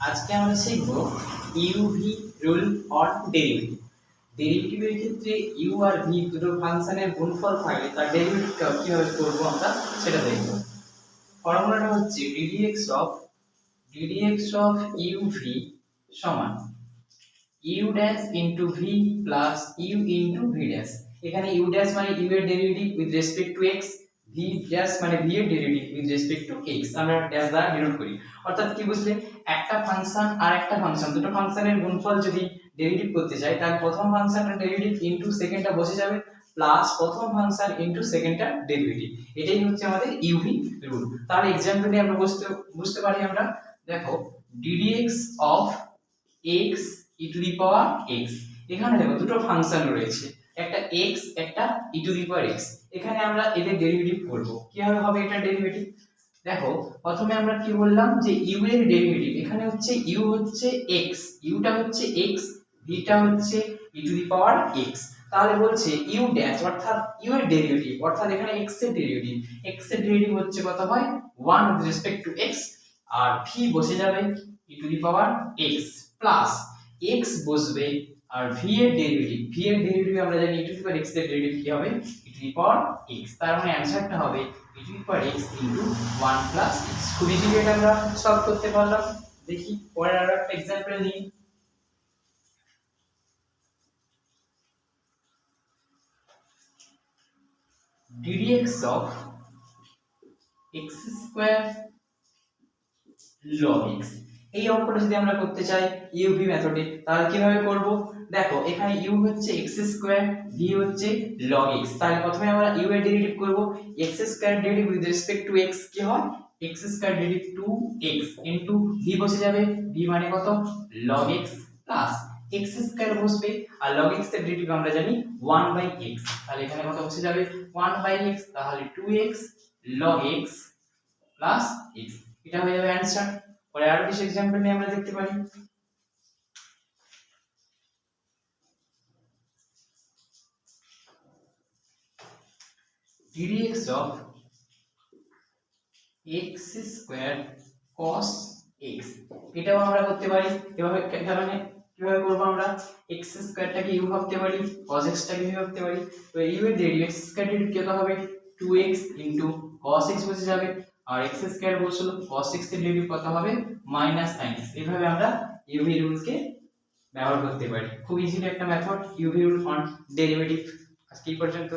আজকে আমরা শিখব ইউভি রুল অন ডেরিভেটিভ। ডেরিভেটিভের ক্ষেত্রে ইউ আর ভি দুটো ফাংশনের গুণফল থাকলে তার ডেরিভেটিভটা কিভাবে করব আমরা সেটা দেখব। ফর্মুলাটা হচ্ছে ddx অফ ইউভি সমান U dash into V plus U into V dash. এখানে ইউ ড্যাশ মানে ইউ এর derivative with respect to X, V dash মানে ভি এর derivative with respect to X. আমরা ড্যাশ দ্বারা ডিনোট করি। অর্থাৎ কি বুঝলে, একটা ফাংশন আর একটা ফাংশন, দুটো ফাংশনের গুণফল যদি ডেরিভেটিভ করতে চাই, তাহলে প্রথম ফাংশনের ডেরিভেটিভ ইনটু সেকেন্ডটা বসে যাবে প্লাস প্রথম ফাংশন ইনটু সেকেন্ডটা ডেরিভেটিভ। এটাই হচ্ছে আমাদের ইউভি রুল। তাহলে এক্সাম্পল আমরা বুঝতে পারি আমরা। দেখো ddx of x e to the power x, এখানে দেখো দুটো ফাংশন রয়েছে, একটা x একটা e to the power x। এখানে আমরা এদের ডেরিভেটিভ করব। কিভাবে হবে এটা ডেরিভেটিভ? দেখো প্রথমে আমরা কি বললাম যে u এর ডেরিভেটিভ, এখানে হচ্ছে u হচ্ছে x, u টা হচ্ছে x, v টা হচ্ছে e to the power x। তাহলে বলছে u ড্যাশ অর্থাৎ u এর ডেরিভেটিভ, অর্থাৎ এখানে x এর ডেরিভেটিভ, x এর ডেরিভেটিভ হচ্ছে কত হয় 1 উইথ রেসপেক্ট টু x, আর v বসে যাবে e to the power x plus x বসবে আর v এর ডেরিভেটিভ আমরা জানি e to the power x এর ডেরিভেটিভ কি হবে e to the power x। তার মানে অ্যানসারটা হবে e to the power x into 1 plus x। খুব ইজিলি এটা আমরা সলভ করতে পারলাম। দেখি পরের আরো একটা एग्जांपल নিই। ddx of x square log x। এই অঙ্কটা যদি আমরা করতে চাই ইউভি মেথডে, তাহলে কিভাবে করব? দেখো এখানে u হচ্ছে x স্কয়ার, v হচ্ছে log x। তাহলে প্রথমে আমরা u এর ডেরিভেটিভ করব। x square derivative with respect to x কি হয়? x square derivative 2x into v বসে যাবে, v মানে কত log x plus x square বসবে আর log x এর ডেরিভেটিভ আমরা জানি 1/x। তাহলে এখানে কত বসে যাবে 1/x, তাহলে 2x log x plus x। এটা হয়ে যাবে অ্যানসার। পরে আরো কিছু एग्जांपल নিয়ে আমরা দেখতে পারি। ddx of x square cos x, এটাও আমরা করতে পারি। এভাবে কিভাবে করব আমরা? x স্কয়ারটাকে u ভাবতে পারি, cos x টাকে v ভাবতে পারি। তো u এর ডেরিভেটিভ x স্কয়ার ডেরিভেটিভ কত হবে 2x cos x বসে যাবে, আর x স্কয়ার বসলো cos x এর ডেরিভেটিভ কত হবে -sin x। এইভাবে আমরা uv রুলকে ব্যবহার করতে পারি। খুব ইজিলি একটা method UV rule on derivative. আজকে এই পর্যন্ত।